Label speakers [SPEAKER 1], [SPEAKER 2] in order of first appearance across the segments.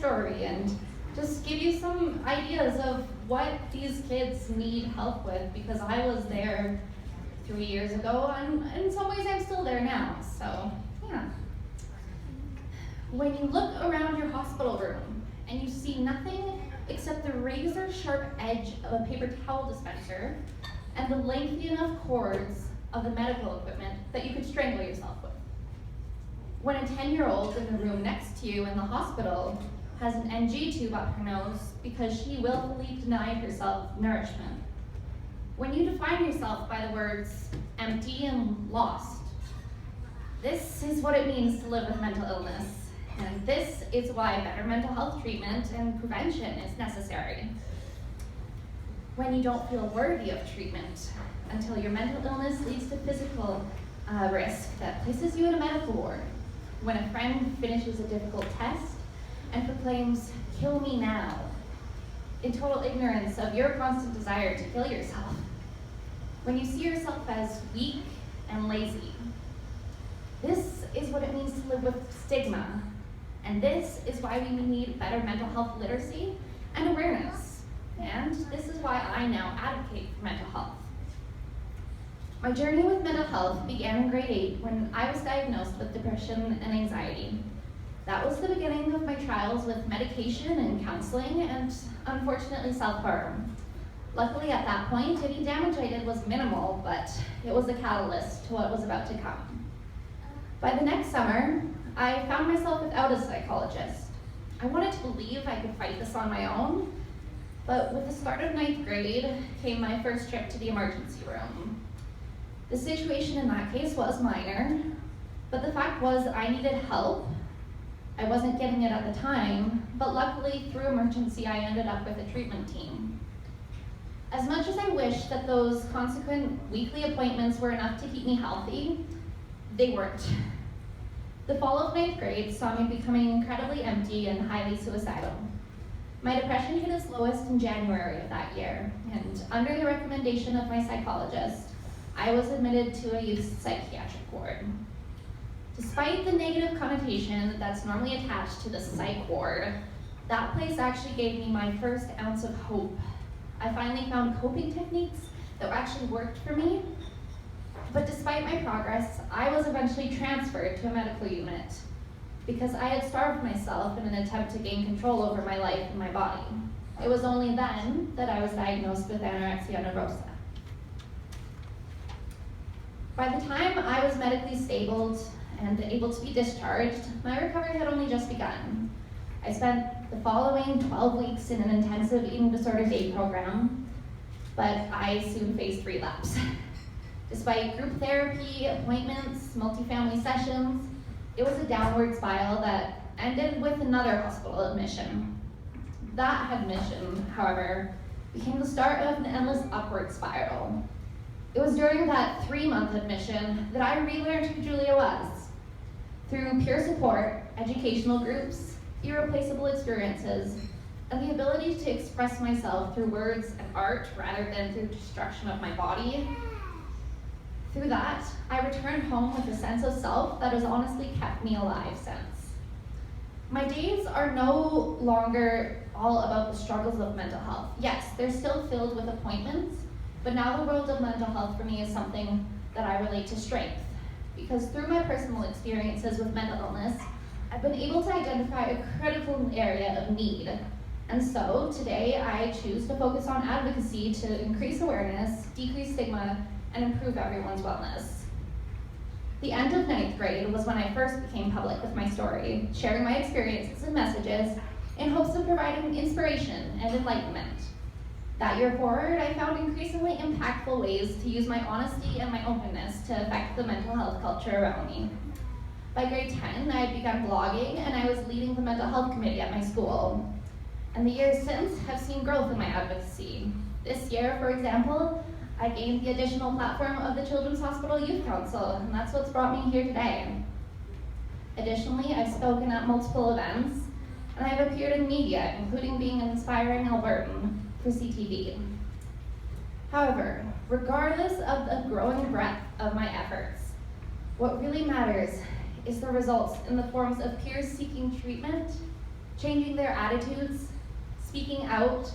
[SPEAKER 1] story and just give you some ideas of what these kids need help with, because I was there 3 years ago, and in some ways I'm still there now, so yeah. When you look around your hospital room and you see nothing except the razor-sharp edge of a paper towel dispenser and the lengthy enough cords of the medical equipment that you could strangle yourself with. When a 10-year-old in the room next to you in the hospital has an NG tube up her nose because she willfully denied herself nourishment. When you define yourself by the words empty and lost, this is what it means to live with mental illness. And this is why better mental health treatment and prevention is necessary. When you don't feel worthy of treatment until your mental illness leads to physical risk that places you in a medical ward. When a friend finishes a difficult test and proclaims, "Kill me now," in total ignorance of your constant desire to kill yourself. When you see yourself as weak and lazy. This is what it means to live with stigma. And this is why we need better mental health literacy and awareness. And this is why I now advocate for mental health. My journey with mental health began in grade 8 when I was diagnosed with depression and anxiety. That was the beginning of my trials with medication and counseling and, unfortunately, self-harm. Luckily, at that point, any damage I did was minimal, but it was a catalyst to what was about to come. By the next summer, I found myself without a psychologist. I wanted to believe I could fight this on my own, but with the start of 9th grade came my first trip to the emergency room. The situation in that case was minor, but the fact was I needed help. I wasn't getting it at the time, but luckily through emergency I ended up with a treatment team. As much as I wish that those consequent weekly appointments were enough to keep me healthy, they weren't. The fall of 9th grade saw me becoming incredibly empty and highly suicidal. My depression hit its lowest in January of that year, and under the recommendation of my psychologist, I was admitted to a youth psychiatric ward. Despite the negative connotation that's normally attached to the psych ward, that place actually gave me my first ounce of hope. I finally found coping techniques that actually worked for me. But despite my progress, I was eventually transferred to a medical unit because I had starved myself in an attempt to gain control over my life and my body. It was only then that I was diagnosed with anorexia nervosa. By the time I was medically stable and able to be discharged, my recovery had only just begun. I spent the following 12 weeks in an intensive eating disorder day program, but I soon faced relapse. Despite group therapy, appointments, multifamily sessions, it was a downward spiral that ended with another hospital admission. That admission, however, became the start of an endless upward spiral. It was during that 3-month admission that I relearned who Julia was. Through peer support, educational groups, irreplaceable experiences, and the ability to express myself through words and art rather than through destruction of my body. Through that, I returned home with a sense of self that has honestly kept me alive since. My days are no longer all about the struggles of mental health. Yes, they're still filled with appointments, but now the world of mental health for me is something that I relate to strength. Because through my personal experiences with mental illness, I've been able to identify a critical area of need. And so today I choose to focus on advocacy to increase awareness, decrease stigma, and improve everyone's wellness. The end of 9th grade was when I first became public with my story, sharing my experiences and messages in hopes of providing inspiration and enlightenment. That year forward, I found increasingly impactful ways to use my honesty and my openness to affect the mental health culture around me. By grade 10, I had begun blogging and I was leading the mental health committee at my school. And the years since have seen growth in my advocacy. This year, for example, I gained the additional platform of the Children's Hospital Youth Council, and that's what's brought me here today. Additionally, I've spoken at multiple events, and I've appeared in media, including being an inspiring Albertan for CTV. However, regardless of the growing breadth of my efforts, what really matters is the results in the forms of peers seeking treatment changing their attitudes, speaking out,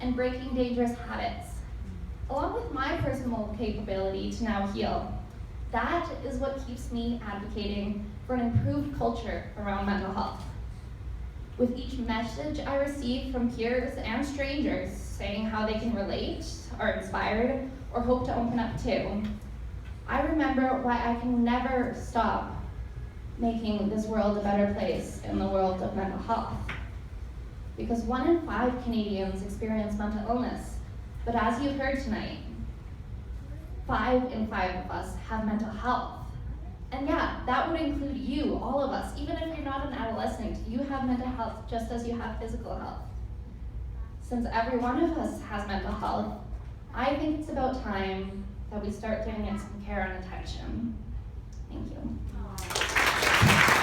[SPEAKER 1] and breaking dangerous habits, along with my personal capability to now heal. That is what keeps me advocating for an improved culture around mental health. With each message I receive from peers and strangers saying how they can relate, are inspired, or hope to open up too, I remember why I can never stop making this world a better place in the world of mental health. Because 1 in 5 Canadians experience mental illness, but as you've heard tonight, 5 in 5 of us have mental health. And yeah, that would include you, all of us. Even if you're not an adolescent, you have mental health just as you have physical health. Since every one of us has mental health, I think it's about time that we start giving it some care and attention. Thank you.